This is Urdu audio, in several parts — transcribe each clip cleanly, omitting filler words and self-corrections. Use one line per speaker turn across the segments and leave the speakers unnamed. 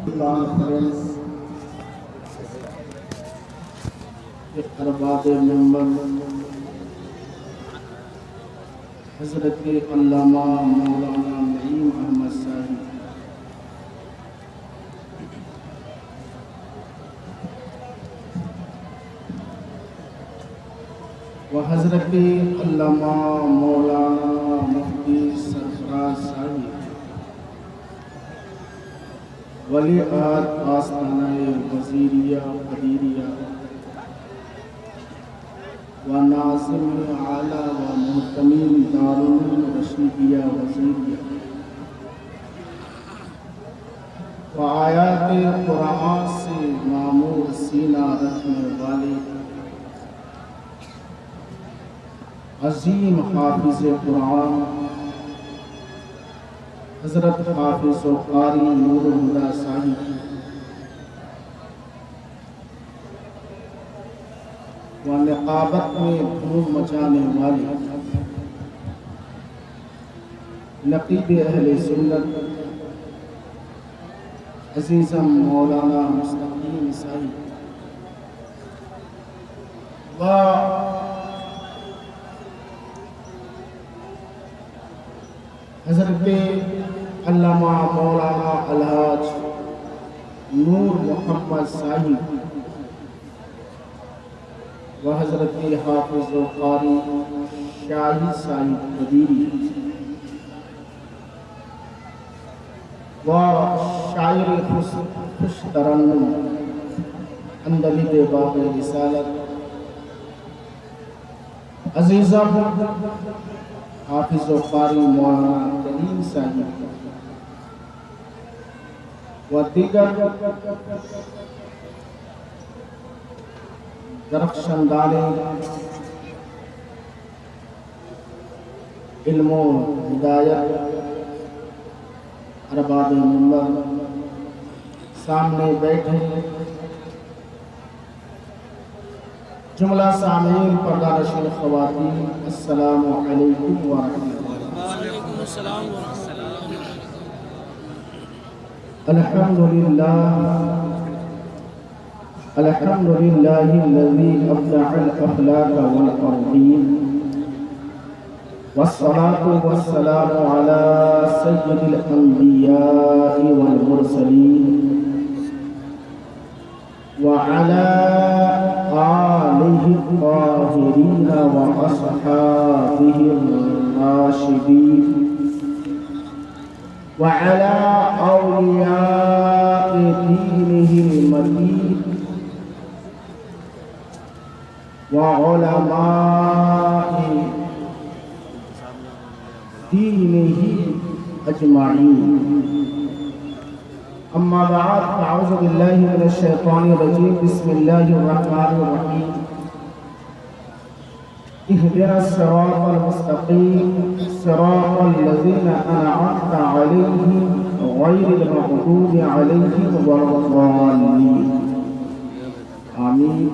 کانفرنس کے ارباب ممبر حضرت علامہ مولانا نعیم احمد صاحب، و حضرت علامہ مولانا مفتی سرفراز صاحب، ولی عہد آستانہ وزیریہ قدیریہ و ناظم اعلیٰ و محتمین دارالعلوم رشیدیہ وزیریہ و آیات قرآن سے معمور سینہ رکھنے والے عظیم حافظ قرآن حضرت حافظ و قاری نور الہدیٰ صاحب و نقابت میں دھوم مچانے والے نقیب اہل سنت عزیزم مولانا مستقیم صاحب و حضرت علامہ مولانا الحاج نور محمد صاحب و حضرت حافظ و قاری شاہی صاحب قدیری و شاعر خوش ترنم اندلب باغ رسالت عزیزم حافظ و قاری مولانا کریم صاحب و دیگر درخشندان علم و ہدایت ارباب منبر، سامنے بیٹھے جملہ سامعین، پردہ نشین خواتین، السلام علیکم ورحمۃ اللہ۔
وعلیکم السلام ورحمۃ اللہ۔
الحمد للہ الذی ابدع الاخلاق والارضین، والصلاة والسلام علی سید الانبیاء والمرسلین وعلى آلہ الطاہرین واصحابہ الراشدین وعلى اولیاء دینہ المتین وعلماء دینہ اجمعین، اما بعد، اعوذ باللہ من الشیطان الرجیم، بسم اللہ الرحمن الرحیم، اہدنا الصراط المستقیم صراط الذین انعمت علیہم غیر المغضوب علیہم ولا الضالین، آمین۔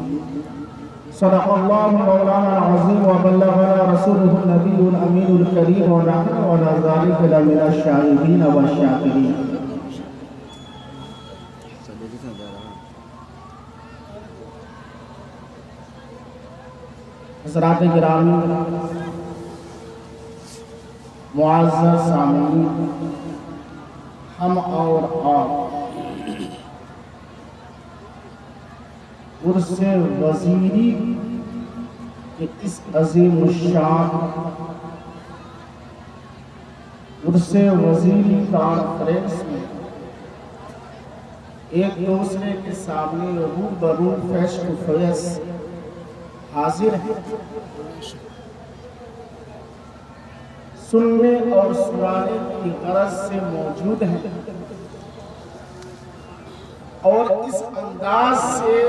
صدق اللہ مولانا العظیم وبلغنا رسولہ النبی الامین الکریم ونحن علی ذلک لمن الشاہدین والشاکرین۔ حضرات گرامی، معزز سامعین، ہم اور آپ عرس وزیری کے اس عظیم الشان عرس وزیری کانفرنس میں ایک دوسرے کے سامنے روبرو فیس ٹو فیس حاضر ہے، سننے اور سنانے کی غرض سے موجود ہیں، اور اس انداز سے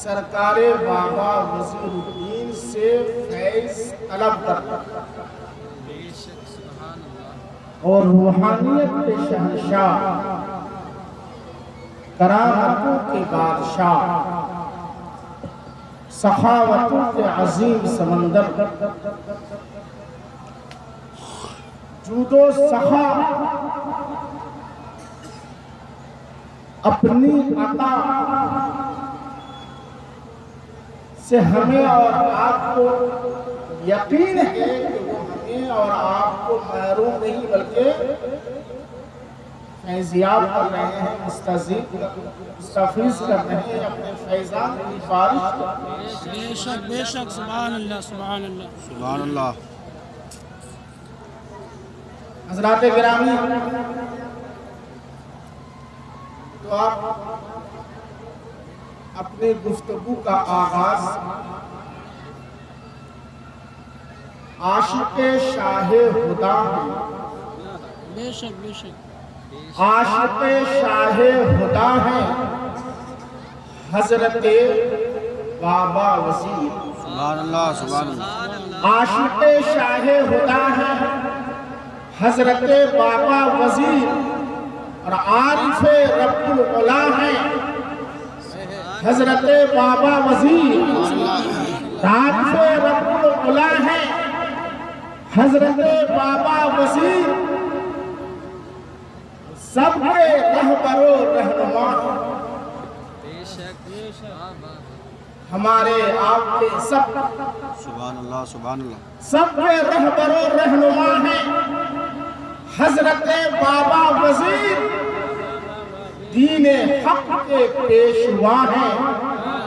سرکار بابا وزیر الدین سے فیض طلب کرتا اور روحانیت کے شہنشاہ، کرامتوں کے بادشاہ، سخاوتوں کے عظیم سمندر، جود و سخا اپنی عطا سے ہمیں اور آپ کو یقین ہے کہ وہ ہمیں اور آپ کو محروم نہیں بلکہ فیضیاب کر رہے ہیں، مستفیض کر رہے ہیں اپنے فیضان کی بارش۔
بے شک بے شک، سبحان اللہ سبحان اللہ
سبحان اللہ۔
حضرات گرامی، تو آپ اپنی گفتگو کا آغاز عاشق شاہ خدا ہیں،
بے شک بے شک،
عاشق شاہ خدا ہیں حضرت بابا وزیر۔
سبحان اللہ سبحان اللہ۔
عاشق شاہ خدا ہیں حضرت بابا وزیر، اور عارف رب العلا ہیں حضرت بابا وزیر، عارف رب العلا ہیں حضرت بابا وزیر، سب کے رہبر و رہنما ہمارے آپ کے
سبحان اللہ سبحان اللہ۔
سب کے رہبر و رہنما ہیں حضرت بابا وزیر، دین حق کے پیشوا ہیں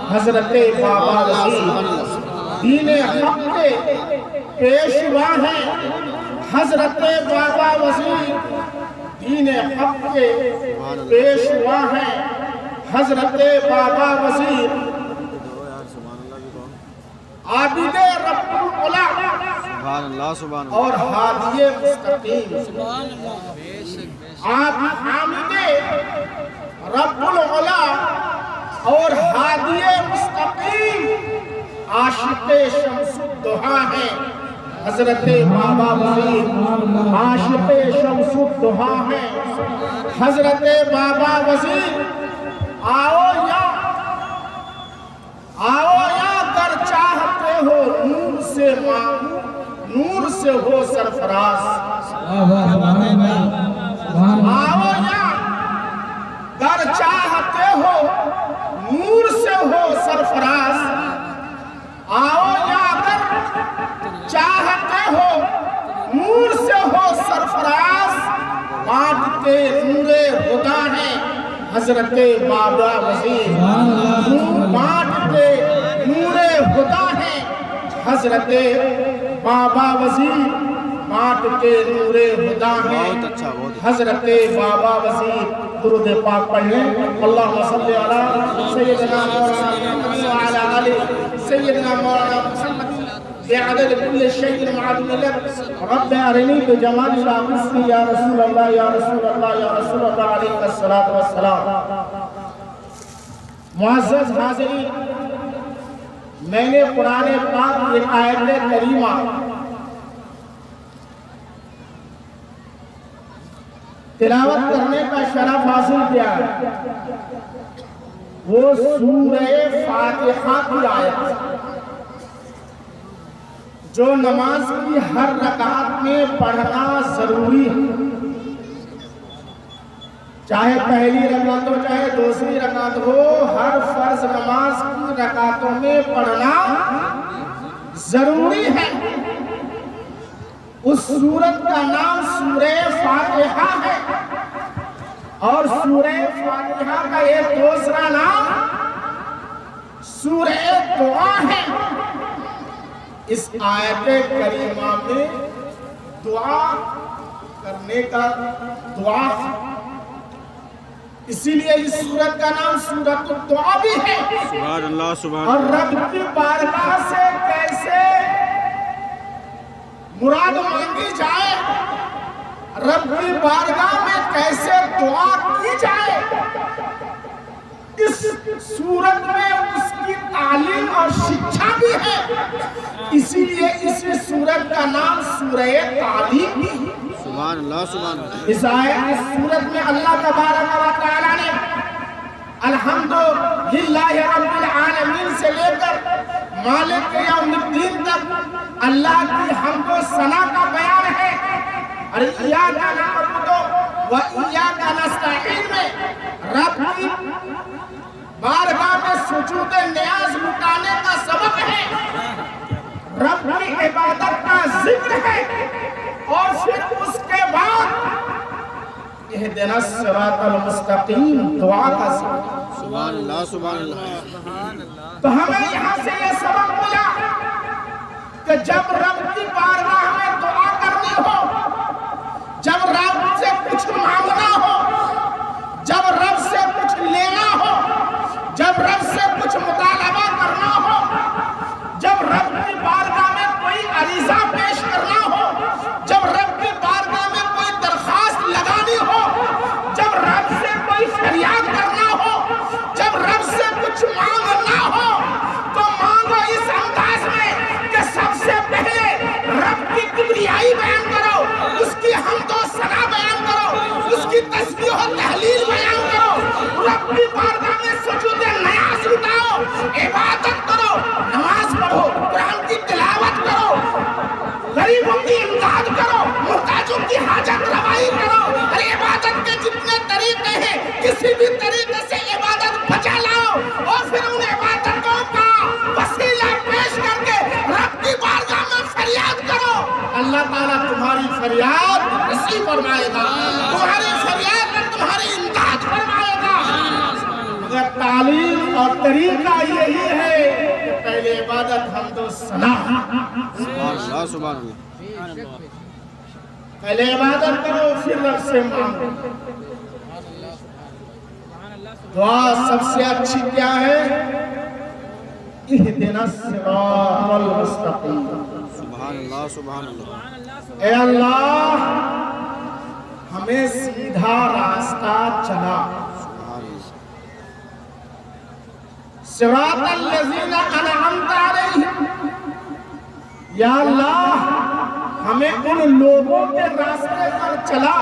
حضرت بابا وزیر، دین حق کے پیشوا ہیں حضرت بابا وزیر، دین حق کے پیشوا ہیں حضرت بابا وزیر، عابد رب العلا
سبحان اللہ سبحان اللہ۔
اور ہادی مستقیم،
سبحان اللہ بے شک بے شک،
آپ حامد رب العلا اور ہادی مستقیم، عاشق شمس الدحا ہیں حضرت بابا وزیر، عاشق شمس الدحا ہیں حضرت بابا وزیر۔ آؤ یا گر چاہتے ہو نور سے مانگو، نور سے ہو سرفراز۔ آؤ یا گر چاہتے ہو نور سے ہو سرفراز، آؤ یا گر چاہتے ہو نور سے ہو سرفراز، بانٹ کے نور خدا ہیں حضرت بابا وزیر، بانٹ کے نور خدا ہیں حضرت بابا وزیر، بانٹ کے نور خدا ہیں
بہت اچھا بہت
حضرت بابا وزیر۔ درود پاک پڑھ لیں۔ اللہم صلی علی سیدنا مولانا محمد وعلی آلہ سیدنا مولانا محمد بعدد كل شيء معدود لك رب أرني بجمال شاقصني يا رسول الله يا رسول الله يا رسول الله عليك الصلاة والسلام۔ معزز حاضرین، میں نے قرآن پاک کی آیت کریمہ تلاوت کرنے کا شرف حاصل کیا ہے، وہ سورہ فاتحہ کی آیت جو نماز کی ہر رکعت میں پڑھنا ضروری ہے، چاہے پہلی رکعت ہو چاہے دوسری رکعت ہو، ہر فرض نماز کی رکعتوں میں پڑھنا ضروری ہے۔ اس سورت کا نام سورہ فاتحہ ہے، اور سورہ فاتحہ کا ایک دوسرا نام سورہ دعا ہے۔ اس آیت کریمہ میں دعا کرنے کا دعا ہے، اسی لیے اس سورت کا نام سورۃ الدعا بھی ہے۔
سبحان اللہ سبحان
اور
اللہ۔
رب کی بارگاہ سے کیسے مراد مانگی جائے، رب کی بارگاہ میں کیسے دعا کی جائے، اس سورت میں اس کی تعلیم اور شکھا بھی ہے، اسی لیے اس سورت کا نام سورہ تعلیم بھی ہے۔
سبحان اللہ سبحان اللہ۔
اس سورت میں اللہ تبارک و تعالیٰ نے الحمدللہ رب العالمین سے لے کر مالک یوم الدین تک اللہ کی حمد و ثنا کا بیان ہے، اور ایاک نعبد و ایاک نستعین میں رب کی نیاز لٹانے کا سبق ہے، رب کی عبادت کا ذکر ہے، اور پھر اس کے بعد اہدنا الصراط المستقیم دعا کا ذکر۔
سبحان اللہ سبحان اللہ
تو ہمیں یہاں سے یہ سبق ملا کہ جب رب کی بارگاہ میں دعا کرنی ہو، جب رب سے کچھ مانگنا ہو، جب رب سے کچھ لینا ہو، جب رب سے کچھ مطالبہ کرنا ہو، جب رب کی بارگاہ میں کوئی عریضہ پیش کرنا ہو، جب رب کی بارگاہ میں کوئی درخواست لگانی ہو، جب رب سے کوئی فریاد کرنا ہو، جب رب سے کچھ مانگنا ہو، تو مانگو اس انداز میں کہ سب سے پہلے رب کی کبریائی بیان کرو، اس کی حمد و ثنا بیان کرو، اس کی تسبیح و تحلیل بیان کرو، رب کی بارگاہ میں سجود نیاز اٹھاؤ، عبادت کرو، نماز پڑھو، قرآن کی تلاوت کرو، غریبوں کی امداد کرو، محتاجوں کی حاجت روائی کرو۔ ارے عبادت کے جتنے طریقے ہیں کسی بھی طریقے سے عبادت بچا لاؤ، اور پھر ان عبادتوں کا وسیلہ پیش کر کے رب کی بارگاہ میں فریاد کرو، اللہ تعالیٰ تمہاری فریاد رسیو فرمائے گا، تمہاری فریاد پر تمہاری امداد فرمائے گا۔ مگر تعلیم اور طریقہ یہی ہے کہ پہلے عبادت حمد و ثنا،
سبحان اللہ سبحان اللہ
پہلے عبادت کرو پھر رب سے مانگو۔ دعا سب سے اچھی کیا ہے؟ اہدنا الصراط المستقیم،
سبحان اللہ سبحان اللہ
اے اللہ ہمیں سیدھا راستہ چلا،
سبحان اللہ
صراط الذین انعمت علیہم، یا اللہ ہمیں ان لوگوں کے راستے پر چلا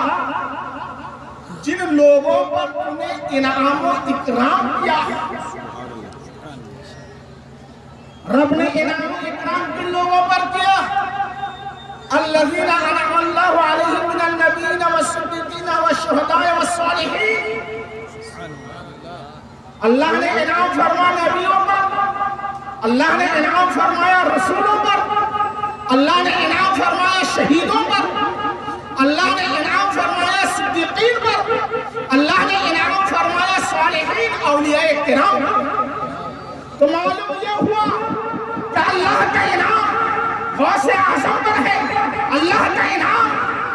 جن لوگوں پر تم نے انعام و اکرام کیا ہے۔ رب نے انعام و اکرام کن لوگوں پر کیا؟ الذین انعم اللہ علیہم من النبیین والصدیقین والشہداء والصالحین، اللہ نے انعام فرمایا نبیوں پر، اللہ نے انعام فرمایا رسولوں پر، اللہ نے انعام فرمایا شہیدوں پر، اللہ نے انعام فرمایا صدیقین پر، اللہ نے انعام فرمایا صالحین اولیاء کرام پر۔ تو معلوم یہ ہوا کہ اللہ کا انعام غوث اعظم پر ہے، اللہ کا انعام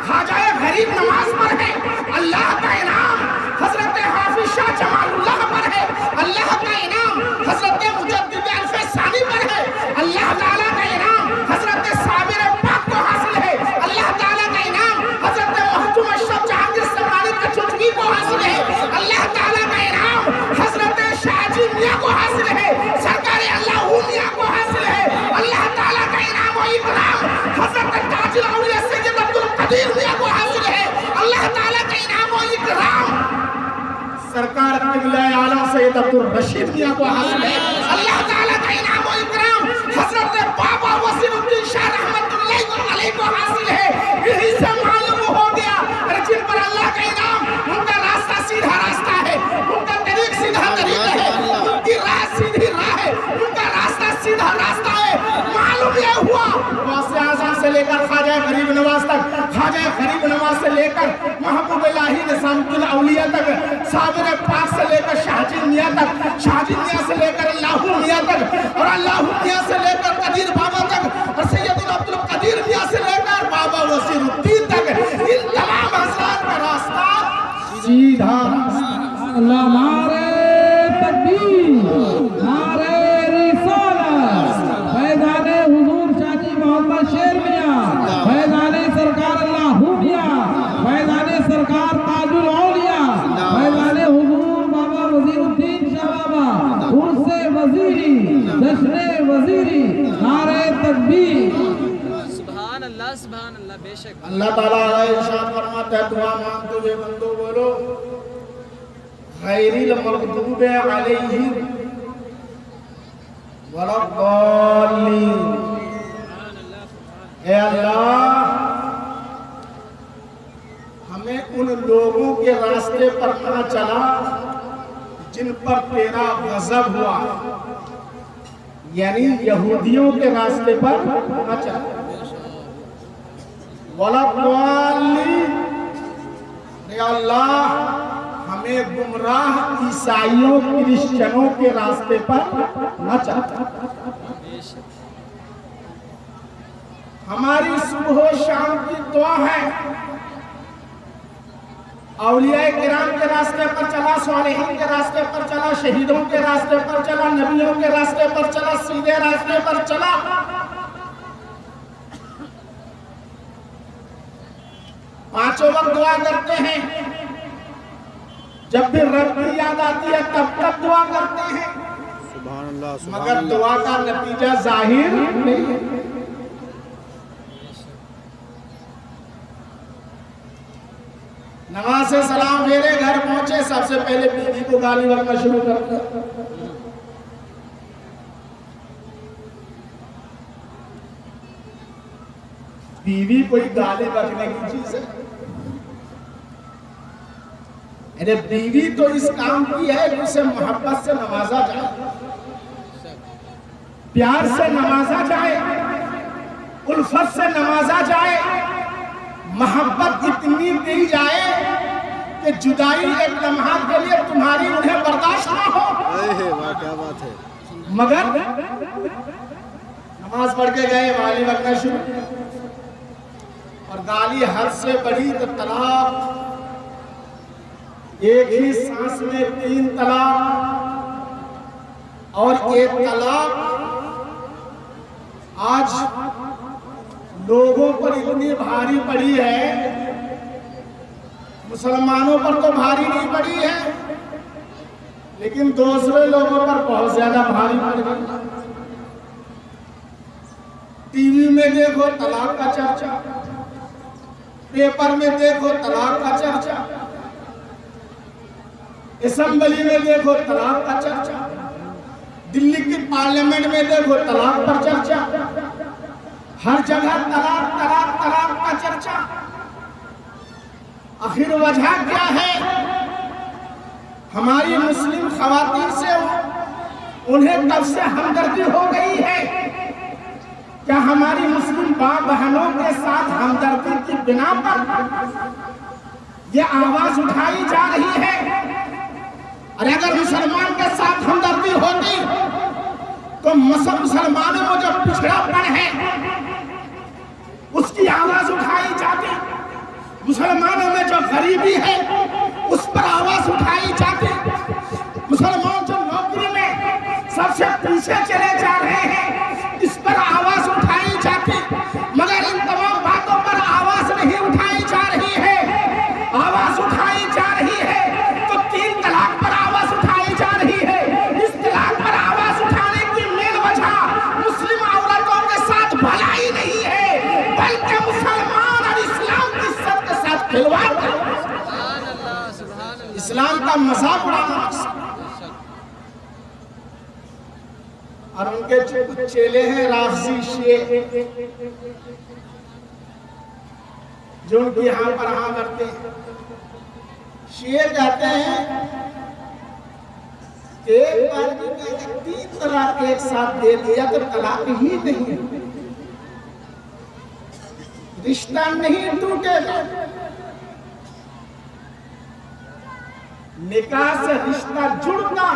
خواجہ غریب نواز پر ہے، اللہ کا انعام حضرت حافظ شاہ جمال اللہ پر ہے، اللہ کا انعام حضرت مجدد الف ثانی پر ہے، اللہ تعالیٰ کا انعام حضرت صابر پاک کو حاصل ہے، اللہ تعالیٰ کا انعام حضرت محتوم اشرف جہانگیر سمرانی کا چٹکی کو حاصل ہے، اللہ تعالیٰ کا انعام حضرت شاہ جی میاں کو حاصل ہے، سرکار اللہ میاں کو حاصل ہے، اللہ تعالیٰ کا انعام و اکرام حضرت تاج الاولیاء سید عبد القدیر میاں کو حاصل ہے، اللہ تعالیٰ کا انعام و اکرام سرکار قبلہ عالم سید عبد الرشید میاں کو حاصل ہے، اللہ تعالیٰ کا انعام و اکرام حضرت بابا وسیم الدین شاہ رحمت اللہ علیہ کو حاصل ہے۔ یہی سے معلوم ہو گیا جن پر اللہ کا انعام، ان کا راستہ سیدھا راستہ ہے، ان کا طریق سیدھا طریق ہے، ان کی راہ سیدھی راہ ہے، ان کا راستہ سیدھا راستہ ہے۔ معلوم یہ ہوا غوث اعظم سے لے کر خواجہ غریب نواز تک، خواجہ غریب نواز سے لے کر محبوب الہی نظام الاولیاء تک، صابر پاک سے لے کر شاہ جی میاں تک، شاہ جی میاں سے لے کر اللہ میاں تک، اور اللہ میاں سے لے کر قدیر بابا تک، اور سید عبد القدیر میاں سے لے کر بابا وسیم الدین تک، ان تمام حضرات کا راستہ سیدھا
اللہ نعرہ تکبیر، نعرہ رسالت، فیضان حضور شاہ جی محمد شیر میاں، فیضان سرکار اللہ میاں، فیضان سرکار تاج الاولیاء، فیضان حضور بابا وزیر الدین شاہ بابا، عرس وزیری، جشن وزیری، نعرہ تکبیر۔
سبحان اللہ بے شک
اللہ تعالیٰ ارشاد فرماتا ہے دعا مانگتے ہوئے بندو بولو غیر المغضوب علیہم ولا الضالین، اے اللہ ہمیں ان لوگوں کے راستے پر نہ چلا جن پر تیرا غضب ہوا، یعنی یہودیوں کے راستے پر نہ چلے. وَلَا الضَّالِّينَ، اے اللہ ہمیں گمراہ عیسائیوں کرسچنوں کے راستے پر نہ چلے. ہماری صبح و شام کی دعا ہے اولیاء کرام کے راستے پر چلا، صالحین کے راستے پر چلا، شہیدوں کے راستے پر چلا، نبیوں کے راستے پر چلا، سیدھے راستے پر چلا. پانچوں وقت دعا کرتے ہیں، جب بھی رب کی یاد آتی ہے تب تب دعا کرتے ہیں،
سبحان اللہ سبحان
مگر
اللہ.
دعا کا نتیجہ ظاہر نہیں ہے. نماز سے سلام پھیرے گھر پہنچے، سب سے پہلے بیوی کو گالی بکنا شروع کر دیا. بیوی کوئی گالی بکنے کی چیز ہے؟ ارے بیوی تو اس کام کی ہے کہ اسے محبت سے نوازا جائے، پیار سے نوازا جائے، الفت سے نوازا جائے، محبت اتنی دی جائے کہ جدائی ایک لمحہ کے لیے تمہاری انہیں برداشت نہ ہو.
واہ کیا بات ہے.
مگر نماز پڑھ کے گئے، گالی بکنا شروع، اور گالی حد سے بڑی تو طلاق، ایک ہی سانس میں 3 طلاق، اور ایک طلاق آج لوگوں پر اتنی بھاری پڑی ہے، مسلمانوں پر تو بھاری نہیں پڑی ہے لیکن دوسرے لوگوں پر بہت زیادہ بھاری پڑ گئی. ٹی وی میں دیکھو طلاق کا چرچا، پیپر میں دیکھو طلاق کا چرچا، اسمبلی میں دیکھو طلاق کا چرچا، دلی کی پارلیمنٹ میں دیکھو طلاق پر چرچا، ہر جگہ طلاق طلاق طلاق کا چرچا. آخر وجہ کیا ہے؟ ہماری مسلم خواتین سے انہیں تب سے ہمدردی ہو گئی ہے. کیا ہماری مسلم ماں بہنوں کے ساتھ ہمدردی کی بنا پر یہ آواز اٹھائی جا رہی ہے؟ اور اگر مسلمان کے ساتھ ہمدردی ہوتی تو مسلمانوں میں جو پچھڑا پن ہے اس کی آواز اٹھائی جاتی، مسلمانوں میں جو غریبی ہے اس پر آواز اٹھائی جاتی، مسلمان جو نوکری میں سب سے پیچھے چلے جا رہے ہیں اس پر آواز اٹھائی جاتی. مگر ان تمام باتوں پر آواز نہیں اٹھائی جا رہی ہے. آواز اٹھائی جا رہی ہے تو 3 طلاق پر آواز اٹھائی جا رہی ہے. اس طلاق پر آواز اٹھانے کی مین وجہ مسلم عورتوں کے ساتھ بھلائی نہیں ہے بلکہ مسلمان اور اسلام کی عزت کے ساتھ کھلواڑ ہے. اسلام کا مذاق اڑانا اور ان کے جو کچھ چیلے ہیں رافضی شیعہ جو ان کی یہاں پر ہاں کرتے ہیں. شیعہ کہتے ہیں ایک بار کی 3 طلاق ایک ساتھ دے دیا تو طلاق ہی نہیں، رشتہ نہیں ٹوٹے گا. نکاح سے رشتہ جڑتا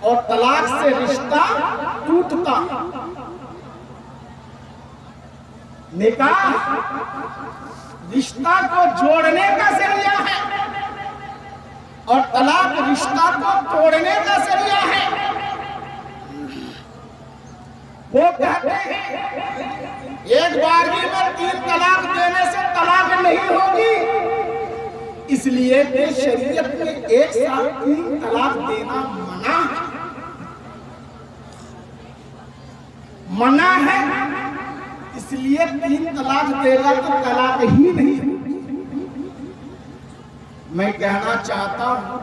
اور طلاق سے رشتہ ٹوٹتا. نکاح رشتہ کو جوڑنے کا ذریعہ ہے اور طلاق رشتہ کو توڑنے کا ذریعہ ہے. وہ کہتے ہیں ایک بارگی میں 3 طلاق دینے سے طلاق نہیں ہوگی، اس لیے کہ شریعت میں ایک ساتھ 3 طلاق دینا منع ہے، اس لیے 3 طلاق دے گا تو طلاق ہی نہیں. میں کہنا چاہتا ہوں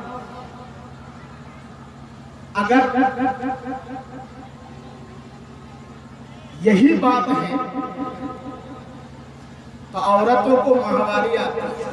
اگر یہی بات ہے تو عورتوں کو ماہواری آتی ہے.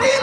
3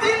3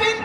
3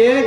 1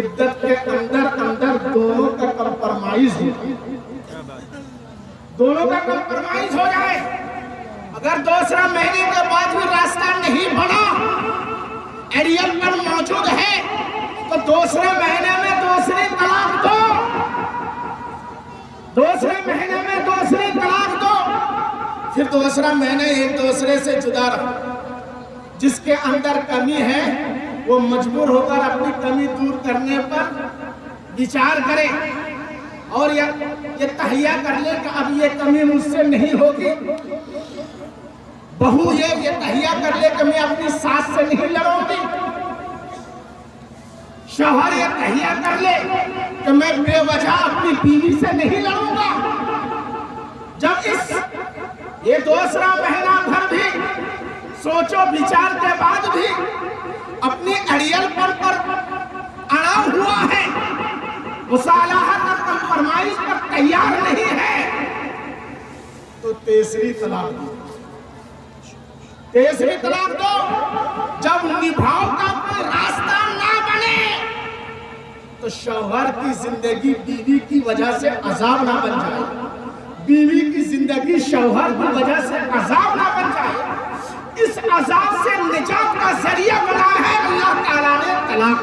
عدت کے اندر دونوں کا کمپرمائز ہو، دونوں کا کمپرمائز ہو جائے۔ اگر دوسرا مہینے کے بعد بھی راستہ نہیں بنا، ایڈیل پر موجود ہے، تو دوسرے مہینے میں دوسری طلاق دو، دوسرے مہینے میں دوسری طلاق دو، پھر دوسرا مہینے ایک دوسرے سے جدا رہو۔ جس کے اندر کمی ہے وہ مجبور ہو کر اپنی کمی دور کرنے پر وچار کرے اور یہ تہیہ کر لے کہ اب یہ کمی مجھ سے نہیں ہوگی۔ بہو یہ تہیہ کر لے کہ میں اپنی ساس سے نہیں لڑوں گی۔ شوہر یہ تہیہ کر لے کہ میں بے وجہ اپنی بیوی سے نہیں لڑوں گا۔ جب یہ دوسرا مہینہ بھر بھی سوچو بچار کے بعد بھی اپنی اڑیل پر اڑا ہوا ہے، مصالحت اور کمپرمائز پر تیار نہیں ہے، تو تیسری طلاق دو، تیسری طلاق دو۔ جب نبھاؤ کا کوئی راستہ نہ بنے تو شوہر کی زندگی بیوی کی وجہ سے عذاب نہ بن جائے، بیوی کی زندگی شوہر کی وجہ سے عذاب نہ بن جائے۔ اس عذاب سے نجات کا ذریعہ بنا ہے اللہ تعالیٰ نے طلاق۔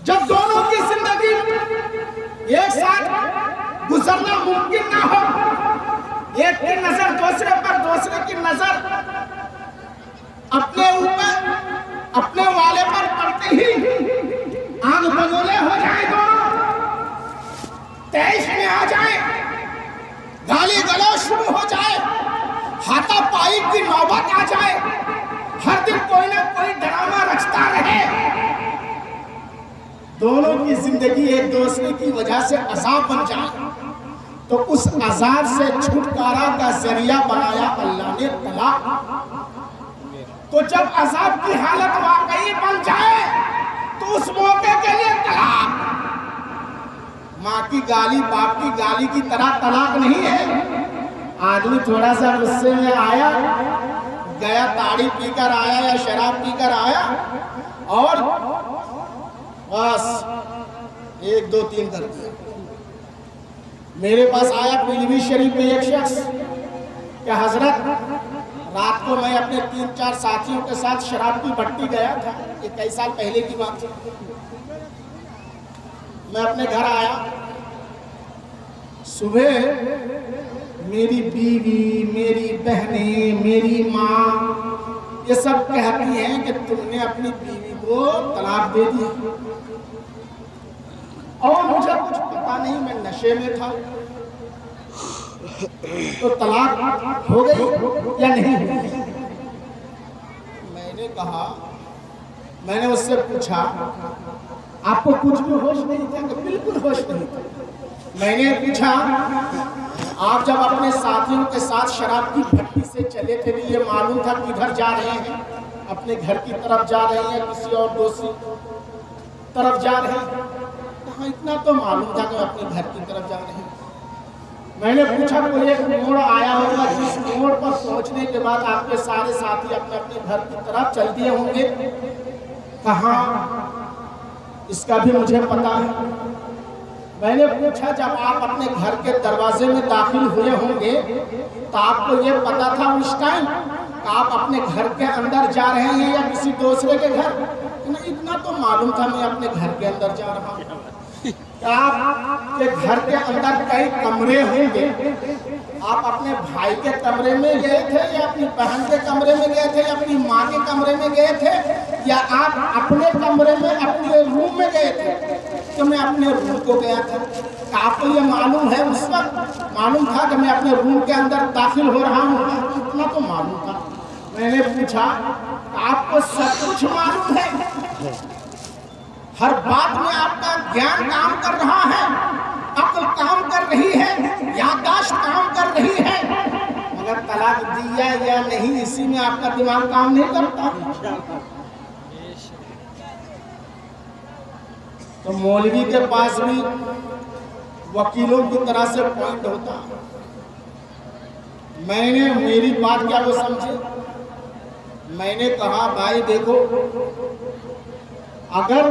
جب دونوں کی زندگی ایک ساتھ گزرنا ممکن نہ ہو، ایک کی نظر دوسرے پر، دوسرے کی نظر اپنے اوپر، اپنے والے پر پڑتے ہی آنکھ بگولے ہو جائیں، دونوں تیش میں آ جائیں، گالی گلوچ شروع ہو جائے، ہاتھا پائی کی نوبت آ جائے، ہر دن کوئی نہ کوئی ڈرامہ رچتا رہے، دونوں کی زندگی ایک دوسرے کی وجہ سے عذاب بن جائے، تو اس عذاب سے چھٹکارا کا ذریعہ بنایا اللہ نے طلاق۔ تو جب عذاب کی حالت واقعی بن جائے تو اس موقع کے لیے طلاق، ماں کی گالی باپ کی گالی کی طرح طلاق نہیں ہے۔ آدمی تھوڑا سا غصے میں آیا، گیا تاڑی پی کر آیا یا شراب پی کر آیا اور بس 1 2 3 کر دیا۔ میرے پاس آیا پیلوی شریف میں ایک شخص کہ حضرت رات کو میں اپنے 3 4 ساتھیوں کے ساتھ شراب کی بھٹی گیا تھا، یہ کئی سال پہلے کی بات ہے۔ میں اپنے گھر آیا، صبح میری بیوی، میری بہنیں، میری ماں یہ سب کہتی ہیں کہ تم نے اپنی بیوی کو طلاق دے دی، اور مجھے کچھ پتا نہیں، میں نشے میں تھا، تو طلاق ہو گئی یا نہیں ہوئی؟ میں نے کہا، میں نے اس سے پوچھا آپ کو کچھ بھی ہوش نہیں تھا؟ کہ بالکل ہوش نہیں تھا۔ میں نے پوچھا آپ جب اپنے ساتھیوں کے ساتھ شراب کی بھٹی سے چلے تھے، یہ معلوم تھا کدھر جا رہے ہیں؟ اپنے گھر کی طرف جا رہے ہیں، کسی اور دوسری طرف جا رہے ہیں؟ کہاں اتنا تو معلوم تھا کہ اپنے گھر کی طرف جا رہے ہیں۔ میں نے پوچھا کوئی ایک موڑ آیا ہوگا جس موڑ پر پہنچنے کے بعد آپ کے سارے ساتھی اپنے اپنے گھر کی طرف چل دیے ہوں گے؟ کہاں؟ اس کا بھی مجھے پتا ہے۔ میں نے پوچھا جب آپ اپنے گھر کے دروازے میں داخل ہوئے ہوں گے تو آپ کو یہ پتا تھا اس ٹائم کہ آپ اپنے گھر کے اندر جا رہے ہیں یا کسی دوسرے کے گھر؟ اتنا تو معلوم تھا میں اپنے گھر کے اندر جا رہا ہوں۔ آپ کے گھر کے اندر کئی کمرے ہوں گے، آپ اپنے بھائی کے کمرے میں گئے تھے یا اپنی بہن کے کمرے میں گئے تھے یا اپنی ماں کے کمرے میں گئے تھے یا آپ اپنے کمرے میں اپنے روم میں گئے تھے؟ کہ میں اپنے روم کو گیا تھا۔ آپ کو یہ معلوم ہے اس وقت معلوم تھا کہ میں اپنے روم کے اندر داخل ہو رہا ہوں؟ اتنا تو معلوم تھا۔ میں نے پوچھا آپ کو سب کچھ معلوم ہے؟ ہر بات میں آپ کا گیان کام کر رہا ہے، عقل کام کر رہی ہے، یادداشت کام کر رہی ہے، مگر طلاق دیا یا نہیں اسی میں آپ کا دماغ کام نہیں کرتا۔ تو مولوی کے پاس بھی وکیلوں کی طرح سے پوائنٹ ہوتا۔ میں نے میری بات کیا وہ سمجھے؟ میں نے کہا بھائی دیکھو اگر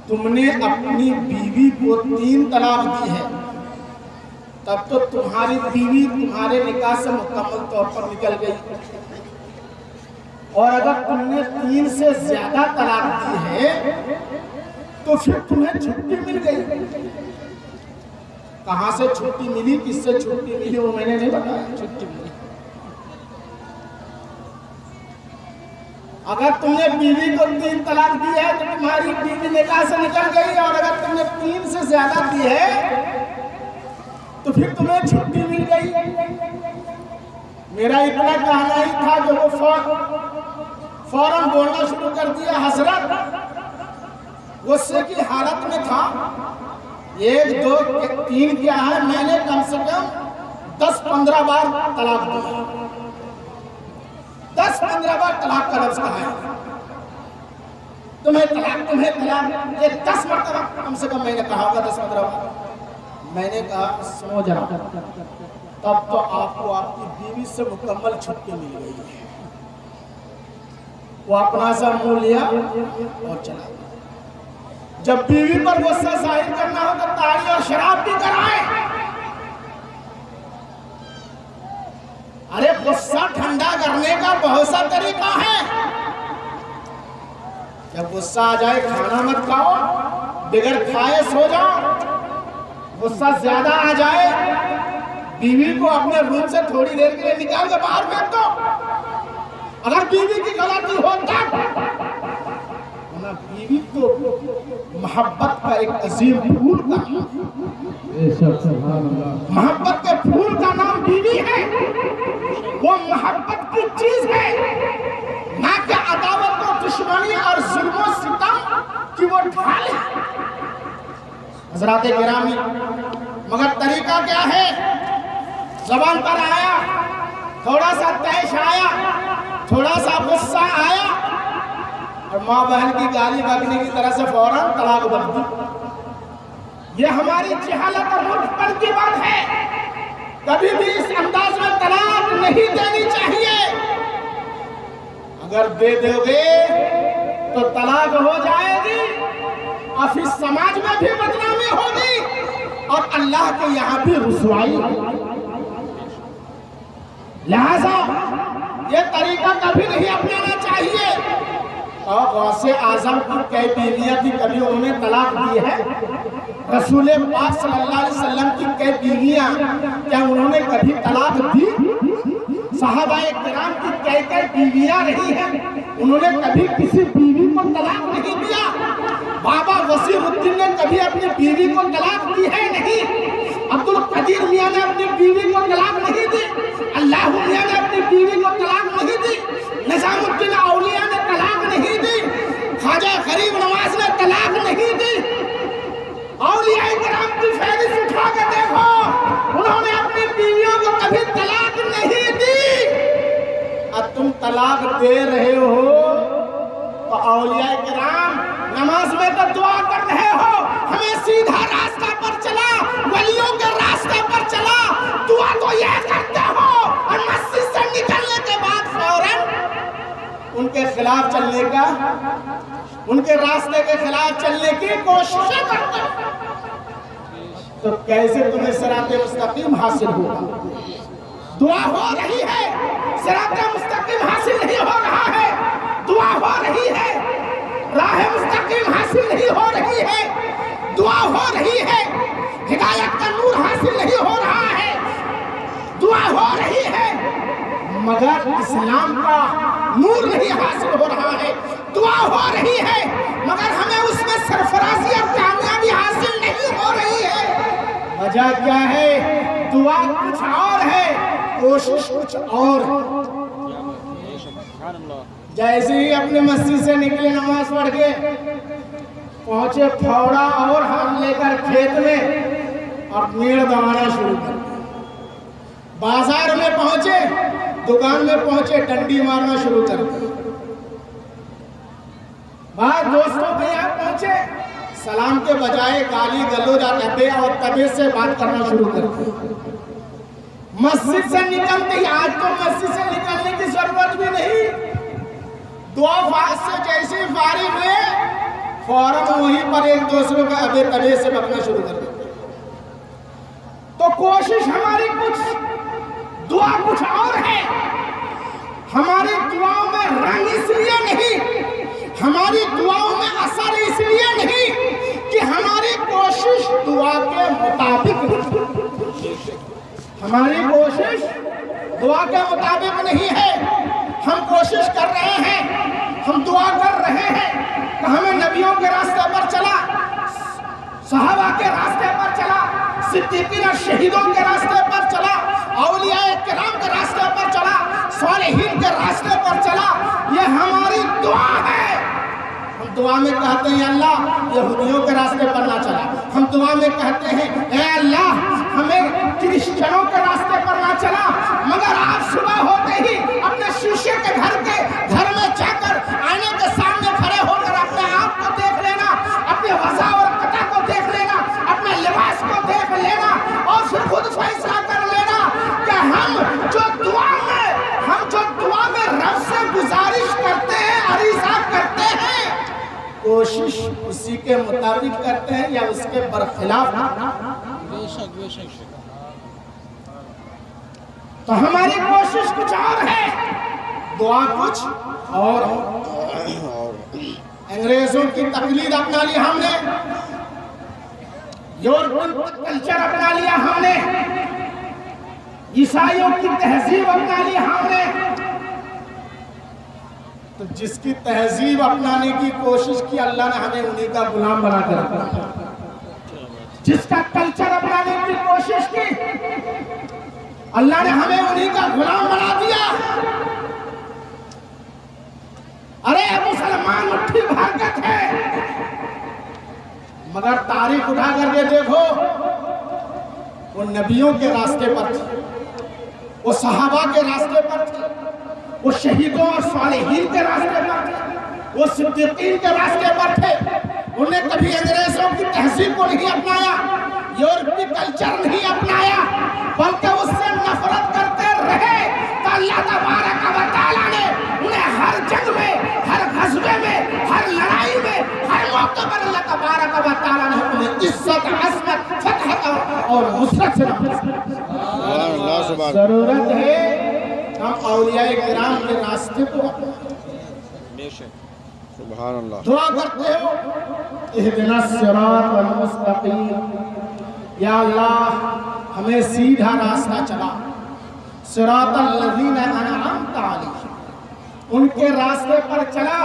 تم نے اپنی بیوی کو 3 طلاق دی ہے تب تو تمہاری بیوی تمہارے نکاح سے مکمل طور پر نکل گئی، اور اگر تم نے 3 سے زیادہ طلاق دی ہے تو پھر تمہیں چھٹی مل گئی۔ کہاں سے چھٹی ملی، کس سے چھٹی ملی وہ میں نے نہیں بتایا، چھٹی ملی۔ اگر تم نے بیوی کو 3 طلاق دی ہے تو تمہاری بیوی نکاح سے نکل گئی، اور اگر تم نے 3 سے زیادہ دی ہے تو پھر تمہیں چھٹی مل گئی۔ میرا اتنا کہنا ہی تھا جو وہ فوراً بولنا شروع کر دیا، حضرت غصے کی حالت میں تھا، 1 2 3 کیا ہے، میں نے کم سے کم 10-15 بار طلاق دیا، 10-15 بار طلاق کا لفظ کہا ہے، تمہیں طلاق، یہ 10 مرتبہ کم سے کم میں نے کہا ہوگا، 10-15 بار۔ میں نے کہا سنو ذرا، تب تو آپ کو آپ کی بیوی سے مکمل چھٹی مل گئی ہے۔ وہ اپنا سا منہ لیا اور چلا گیا۔ جب بیوی پر غصہ ظاہر کرنا ہو تو تاڑی اور شراب بھی کرائے۔ ارے غصہ ٹھنڈا کرنے کا بہت سا طریقہ ہے۔ جب غصہ آ جائے کھانا مت کھاؤ، بغیر کھائے سو جاؤ۔ غصہ زیادہ آ جائے بیوی کو اپنے روم سے تھوڑی دیر کے لیے نکال کے باہر پھینک دو، اگر بیوی کی غلطی ہو تب۔ بیوی تو محبت کا ایک عظیم پھول کا محبت کے پھول کا نام بیوی ہے، وہ محبت کی چیز ہے، نہ کہ عداوت و دشمنی اور ظلم و ستم کی وہ ڈھال ہے۔ حضرات گرامی، مگر طریقہ کیا ہے؟ زبان پر آیا، تھوڑا سا تیش آیا، تھوڑا سا غصہ آیا، اور ماں بہن کی گالی بکنے کی طرح سے فوراً طلاق بک دی۔ یہ ہماری جہالت اور ملک پر کی بات ہے۔ کبھی بھی اس انداز میں طلاق نہیں دینی چاہیے۔ اگر دے دو گے تو طلاق ہو جائے گی، اور پھر سماج میں بھی بدنامی ہوگی، اور اللہ کے یہاں بھی رسوائی ہوگی۔ لہذا یہ طریقہ کبھی نہیں اپنانا چاہیے۔ اور غوث اعظم کی کئی بیویاں تھی، کبھی انہوں نے طلاق دی ہے؟ رسول پاک صلی اللہ علیہ وسلم کی کئی بیویاں، کیا انہوں نے کبھی طلاق دی؟ صحابہ کرام کی کئی بیویاں رہی ہیں، انہوں نے کبھی کسی بیوی کو طلاق نہیں دیا۔ بابا وسیع الدین نے کبھی اپنی بیوی کو طلاق دی ہے؟ نہیں۔ عبد القدیر میاں نے اپنی بیوی کو طلاق نہیں دی، اللہ میاں نے اپنی بیوی کو طلاق نہیں دی، نظام الدین اولیاء نے طلاق نہیں دی، خواجہ غریب نواز نے طلاق نہیں دی۔ اولیاء کرام کی فہرست اٹھا کے دیکھو، انہوں نے اپنی بیویوں کو کبھی طلاق نہیں دی۔ اب تم طلاق دے رہے ہو تو اولیاء کرام نماز میں تو دعا کر رہے ہو، ہمیں سیدھا راستہ پر چلا، ولیوں کے راستے پر چلا، دعا تو یہ کرتے ہو، اور مسجد سے نکلنے کے بعد فوراً ان کے خلاف چلنے کا، ان کے راستے کے خلاف چلنے کی کوششیں کرتے ہو، تو کیسے تمہیں صراط مستقیم حاصل ہوگا؟ دعا ہو رہی ہے، صراط مستقیم حاصل نہیں ہو رہا ہے، دعا ہو رہی ہے، راہ مستقیم حاصل نہیں ہو رہی ہے، دعا ہو رہی ہے، ہدایت کا نور حاصل نہیں ہو رہا ہے، دعا ہو رہی ہے، مگر اسلام کا نور نہیں حاصل ہو رہا ہے، دعا ہو رہی ہے، مگر ہمیں اس میں سرفرازی اور کامیابی حاصل نہیں ہو رہی ہے۔ وجہ کیا ہے؟ دعا کچھ اور ہے، کوشش کچھ اور۔ جیسے ہی اپنے مسجد سے نکلے نماز پڑھ کے پہنچے پھوڑا اور ہم لے کر کھیت میں اور میڑ دبانا شروع کر دیا، بازار میں پہنچے، دکان میں پہنچے، ڈنڈی مارنا شروع کر دیا، بعض دوستوں کے یہاں پہنچے، سلام کے بجائے گالی گلوچ اور تبے سے بات کرنا شروع کر دیا۔ مسجد سے نکلتے ہی، آج تو مسجد سے نکلنے کی ضرورت بھی نہیں، دعا سے جیسے فارغ ہوئے فوراً وہیں پر ایک دوسروں کا ابے تبے سے بکنا شروع کر دیتے. تو کوشش ہماری کچھ دعا کچھ اور ہے. ہماری دعاؤں میں رنگ اس لیے نہیں, ہماری دعاؤں میں اثر اس لیے نہیں کہ ہماری کوشش دعا کے مطابق نہیں. ہماری کوشش دعا کے مطابق نہیں ہے. ہم کوشش کر رہے ہیں, ہم دعا کر رہے ہیں کہ ہمیں نبیوں کے راستے پر چلا, صحابہ کے راستے پر چلا, صدیقین اور شہیدوں کے راستے پر چلا, اولیاء کرام کے راستے پر چلا, صالحین کے راستے پر چلا. یہ ہماری دعا ہے. ہم دعا میں کہتے ہیں اللہ یہودیوں کے راستے پر نہ چلا. ہم دعا میں کہتے ہیں اے اللہ ہمیں کرسچنوں کے راستے پر نہ چلا. مگر آپ صبح ہوتے ہی اپنے شیشے کے گھر میں جا کر آئینے کے سامنے کھڑے ہو کر اپنے آپ کو دیکھ لینا, اپنے وضع اور قطع کو دیکھ لینا, اپنے لباس کو دیکھ لینا اور پھر خود فیصلہ کر لینا کہ ہم جو دعا میں رب سے گزارش کرتے ہیں, عریضہ کرتے ہیں, کوشش اسی کے مطابق کرتے ہیں یا اس کے برخلاف. تو ہماری کوشش کچھ اور ہے, دعا کچھ اور. انگریزوں کی تقلید اپنا لی ہم نے, یورپین کلچر اپنا لیا ہم نے, عیسائیوں کی تہذیب اپنا لی ہم نے. تو جس کی تہذیب اپنانے کی کوشش کی اللہ نے ہمیں انہی کا غلام بنا کر رکھا. جس کا کلچر اپنانے کی کوشش کی اللہ نے ہمیں انہی کا غلام بنا دیا. ارے مسلمان مٹھی بھر کے تھے, مگر تاریخ اٹھا کر کے دیکھو وہ نبیوں کے راستے پر تھے, وہ صحابہ کے راستے پر تھے, وہ شہیدوں اور صالحین کے راستے پر تھے, وہ صدیقین کے راستے پر تھے. انہیں کبھی انگریزوں کی تہذیب کو نہیں اپنایا, یورپی کلچر نہیں اپنایا, بلکہ اس سے نفرت کرتے رہے. تو اللہ تبارک و تعالیٰ نے انہیں ہر جنگ میں, ہر غزوے میں, ہر لڑائی میں, ہر موقع پر اللہ تبارک و تعالیٰ نے انہیں عزت, عظمت, فتح اور نصرت سے نوازا. ضرورت ہے ہم اولیاء کرام کے راستے کو
سبحان اللہ
دعا کرتے ہو اہدنا الصراط المستقیم, یا اللہ ہمیں سیدھا راستہ چلا. صراط الذین انعمت علیہم, ان کے راستے پر چلا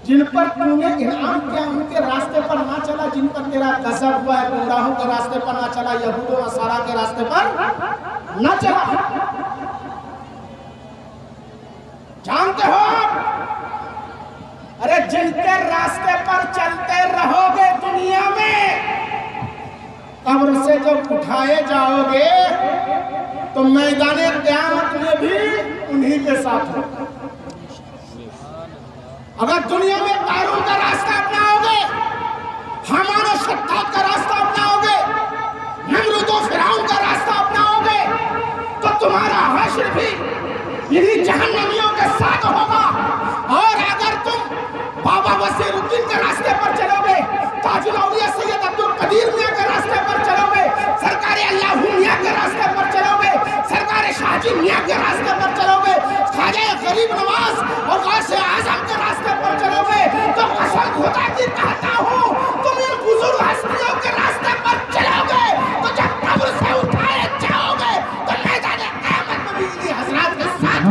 جن پر تو نے انعام کیا. ان کے راستے پر نہ چلا جن پر تیرا غضب ہوا ہے. گمراہوں کے راستے پر نہ چلا, یہود و نصارہ کے راستے پر نہ چلا. جانتے ہو ارے جن کے راستے پر چلتے رہو گے دنیا میں, قبر سے جب اٹھائے جاؤ گے تو میدان قیامت میں بھی انہی کے ساتھ ہو. اگر دنیا میں قارون کا راستہ اپناؤ گے, حامان و شداد کا راستہ اپناؤ گے, نمرود و فرعون کا راستہ اپناؤ گے, تو تمہارا حشر بھی یہی جہنمیوں کے ساتھ ہوگا. اور اگر تم بابا وسیر الدین کے راستے پر چلو گے, تاج الاولیاء سید عبدالقدیر میاں کے راستے پر چلو گے, سرکار اللہ میاں کے راستے پر چلو گے, سرکار شاہ جی میاں کے راستے پر چلو گے, خواجہ غریب نواز اور غوث اعظم کے راستے پر چلو گے, تو قسم خدا کی کہتا ہوں تم ان بزرگ ہستیوں کے راستے پر چلو گے تو جب قبر سے اٹھائے جاؤ گے تو میدان قیامت میں بھی انہی حضرات کے ساتھ.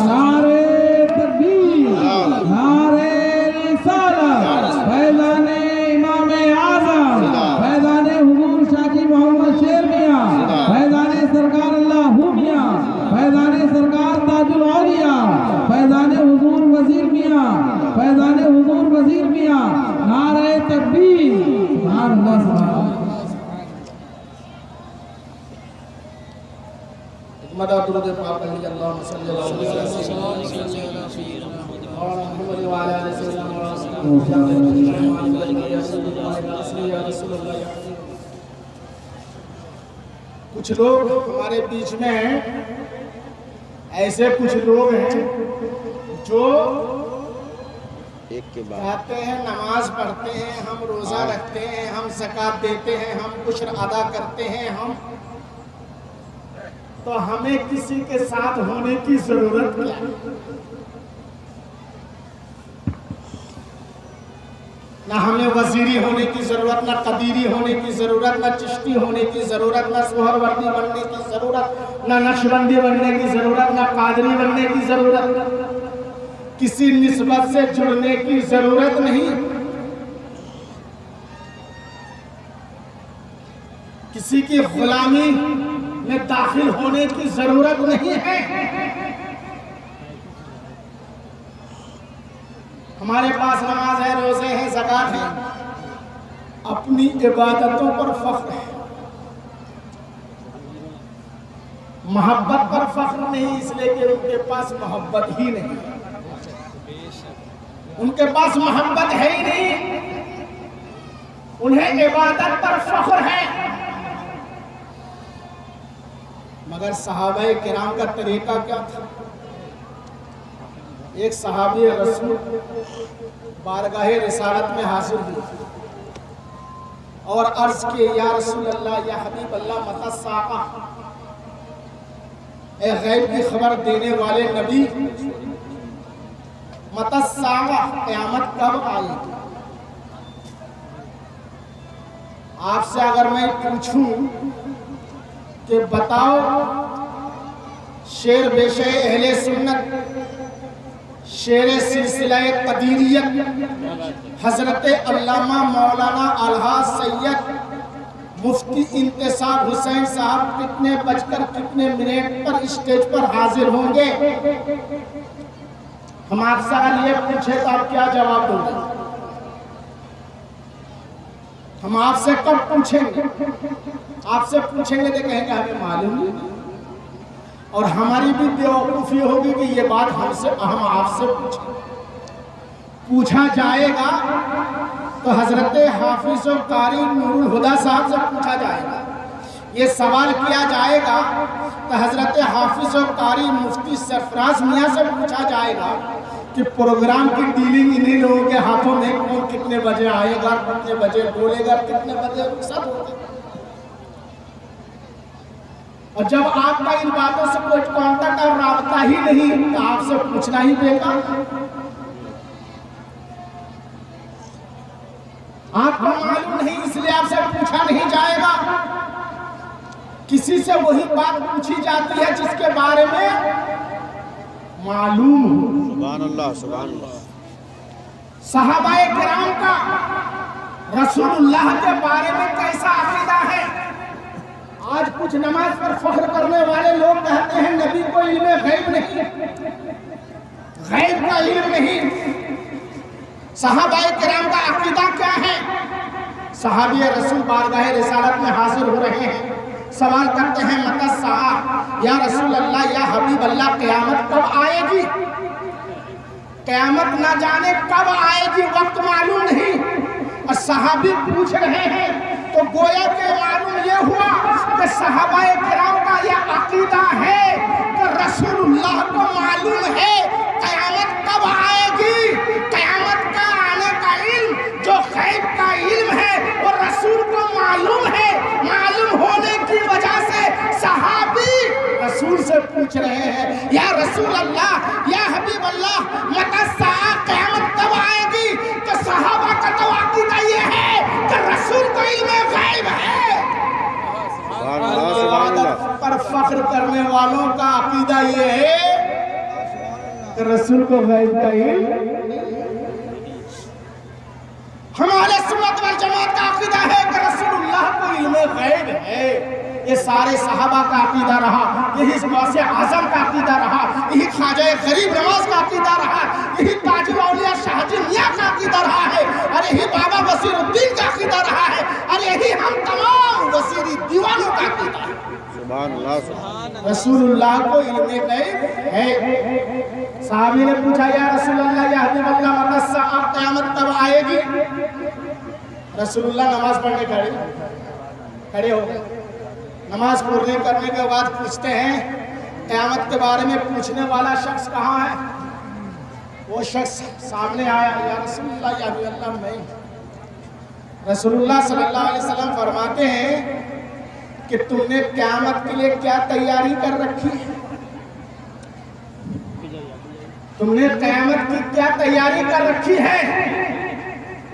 نعرے تکبیر, نعرے رسالت, فیضان امام اعظم, فیضان حضور شاہ محمد شیر میاں, فیضان سرکار اللہ میاں, فیضان سرکار تاج الاولیاء, فیضان حضور وزیر میاں, فیضان حضور وزیر میاں. نعرے تکبیر, سبحان اللہ, سبحان اللہ.
مدہ درود پاک علی اللہم صلی اللہ علیہ وسلم اور محمد وعلا علیہ وسلم. کچھ لوگ ہمارے بیچ میں ایسے کچھ لوگ ہیں جو
ایک کے بعد
کہتے ہیں نماز پڑھتے ہیں، ہم روزہ رکھتے ہیں، ہم زکوٰۃ دیتے ہیں، ہم عشر ادا کرتے ہیں، تو ہمیں کسی کے ساتھ ہونے کی ضرورت کیا ہے؟ نہ ہمیں وزیری ہونے کی ضرورت، نہ قدیری ہونے کی ضرورت، نہ چشتی ہونے کی ضرورت، نہ سہروردی بننے کی ضرورت، نہ نقشبندی بننے کی ضرورت، نہ قادری بننے کی ضرورت، کسی نسبت سے جڑنے کی ضرورت نہیں، کسی کی غلامی میں داخل ہونے کی ضرورت نہیں ہے۔ ہمارے پاس نماز ہے، روزے ہیں، زکوٰۃ ہے، اپنی عبادتوں پر فخر ہے، محبت پر فخر نہیں، اس لیے کہ ان کے پاس محبت ہی نہیں، ان کے پاس محبت ہے ہی نہیں، انہیں عبادت پر فخر ہے۔ مگر صحابہ کرام کا طریقہ کیا تھا؟ ایک صحابی رسول بارگاہ رسالت میں حاضر ہوئے اور عرض کیے، یا رسول اللہ، یا حبیب اللہ، متی الساعہ، اے غیب کی خبر دینے والے نبی، متی الساعہ، قیامت کب آئی گی؟ آپ سے اگر میں پوچھوں کہ بتاؤ شیر بے شے اہل سنت، شیر سلسلہ قدیریت، حضرت علامہ مولانا الحاج سید مفتی انتصاب حسین صاحب کتنے بج کر کتنے منٹ پر اسٹیج پر حاضر ہوں گے؟ ہم آپ سے اگر یہ پوچھے تو آپ کیا جواب دیں گے؟ ہم آپ سے کب پوچھیں گے؟ آپ سے پوچھیں گے تو کہیں گے ہمیں معلوم نہیں، اور ہماری بھی بیوقوفی ہوگی کہ یہ بات ہم آپ سے پوچھا جائے گا تو حضرت حافظ و قاری نور الہدیٰ صاحب سے پوچھا جائے گا، یہ سوال کیا جائے گا تو حضرت حافظ و قاری مفتی سرفراز میاں سے پوچھا جائے گا کہ پروگرام کی ڈیلنگ انہی لوگوں کے ہاتھوں میں، کون کتنے بجے آئے گا، کتنے بجے بولے گا، کتنے بجے رخصت ہوگا۔ اور جب آپ کا ان باتوں سے کوئی کانٹیکٹ اور رابطہ ہی نہیں تو آپ سے پوچھنا ہی بیکار ہے۔ آپ کو معلوم نہیں اس لیے آپ سے پوچھا نہیں جائے گا۔ کسی سے وہی بات پوچھی جاتی ہے جس کے بارے میں معلوم ہو۔
سبحان اللہ، سبحان اللہ۔
صحابہ کرام کا رسول اللہ کے بارے میں کیسا عقیدہ ہے؟ آج کچھ نماز پر فخر کرنے والے لوگ کہتے ہیں نبی کو علم غیب نہیں، غیب کا علم نہیں۔ صحابہ کرام کا عقیدہ کیا ہے؟ صحابی رسول بارگاہ رسالت میں حاضر ہو رہے ہیں، سوال کرتے ہیں متی الساعہ، یا رسول اللہ، یا حبیب اللہ، قیامت کب آئے گی؟ قیامت نہ جانے کب آئے گی، وقت معلوم نہیں، اور صحابی پوچھ رہے ہیں، تو گویا کہ معلوم یہ ہوا کہ صحابہ کرام کا یہ عقیدہ ہے کہ رسول اللہ کو معلوم ہے قیامت کب آئے گی۔ قیامت کا آنے کا علم جو غیب کا علم ہے وہ رسول کو معلوم ہے، معلوم ہونے کی وجہ سے صحابی رسول سے پوچھ رہے ہیں، یا رسول اللہ، یا حبیب اللہ، متی الساعہ، قیامت کب آئے گی؟ تو صحابہ کا تو عقیدہ یہ ہے کہ رسول کو علم غیب ہے۔
سبحان اللہ، سبحان اللہ۔
پر فخر کرنے والوں کا عقیدہ یہ ہے کہ رسول کو غیب کا علم۔ ہمارے سنت والجماعت کا عقیدہ ہے کہ رسول اللہ کو علم غیب ہے۔ یہ سارے صحابہ کا عقیدہ رہا، یہی غوث اعظم کا عقیدہ رہا، یہی خواجہ غریب نواز کا عقیدہ رہا، یہی تاج الاولیاء شاہ جی میاں کا عقیدہ رہا ہے، اور یہی بابا بصیر الدین کا عقیدہ رہا ہے، اور یہی ہم تمام بصیری دیوانوں کا عقیدہ ہے۔
سبحان اللہ، سبحان اللہ۔
رسول اللہ کو علم غیب ہے۔ صحابی نے پوچھا، یا رسول اللہ، یا حبیب اللہ، متی الساعہ، قیامت کب آئے گی؟ رسول اللہ نماز پڑھنے کھڑے ہو گئے۔ نماز پوری کرنے کے بعد پوچھتے ہیں، قیامت کے بارے میں پوچھنے والا شخص کہاں ہے؟ وہ شخص سامنے آیا، یا رسول اللہ، یا حبیب اللہ، میں رسول اللہ صلی اللہ علیہ وسلم فرماتے ہیں کہ تم نے قیامت کے لیے کیا تیاری کر رکھی ہے؟ تم نے قیامت کی کیا تیاری کر رکھی ہے؟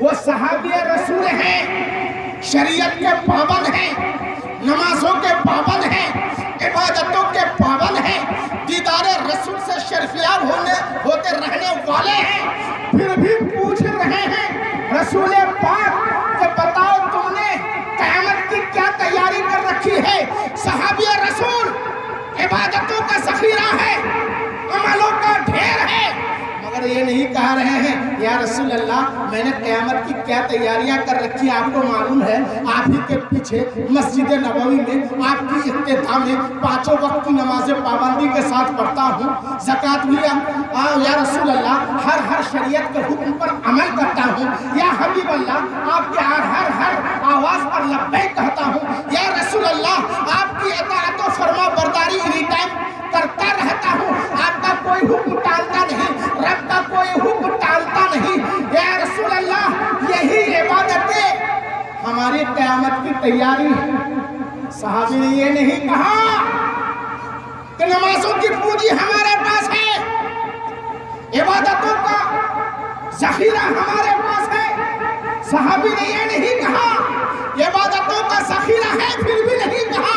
وہ صحابی رسول ہیں، شریعت کے پابند ہیں، نمازوں کے پابند ہیں، عبادتوں کے پابند ہیں، دیدار رسول سے شرفیاب ہوتے رہنے والے ہیں، پھر بھی پوچھ رہے ہیں رسول پاک کہ بتاؤ تم نے قیامت کی کیا تیاری کر رکھی ہے؟ صحابی رسول عبادتوں کا ذخیرہ ہے، عملوں کا ڈھیر ہے، مگر یہ نہیں کہہ رہے ہیں یا رسول اللہ میں نے قیامت کی کیا تیاریاں کر رکھی ہیں۔ آپ کو معلوم ہے آپ ہی کے پیچھے مسجد نبوی میں آپ کی افتتاح میں 5 وقت کی نمازیں پابندی کے ساتھ پڑھتا ہوں، زکوٰۃ بھی یا رسول اللہ ہر شریعت کے حکم پر عمل کرتا ہوں، یا حبیب اللہ آپ کے ہر آواز پر لبیک کہتا ہوں، یا رسول اللہ آپ کی اطاعت و فرما برداری اینی ٹائم کرتا رہتا ہوں، آپ کا کوئی حکم ٹالتا نہیں، رب کا کوئی حکم ٹالتا نہیں، یا رسول اللہ یہی عبادتیں ہماری قیامت کی تیاری ہے۔ صحابی نے یہ نہیں کہا کہ نمازوں کی پونجی ہمارے پاس ہے، عبادتوں کا ذخیرہ ہمارے پاس ہے۔ صحابی نے یہ نہیں کہا عبادتوں کا ذخیرہ ہے پھر بھی نہیں کہا،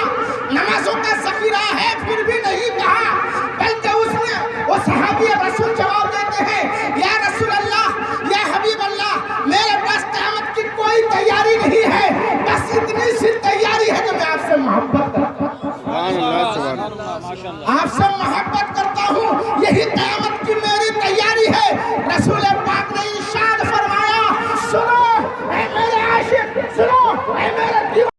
نمازوں کا ذخیرہ ہے پھر بھی نہیں کہا، بلکہ وہ صحابی رسول جواب دیتے ہیں یا رسول اللہ، یا حبیب اللہ میرے پاس قیامت کی کوئی تیاری نہیں ہے، بس اتنی سی تیاری ہے کہ میں آپ سے محبت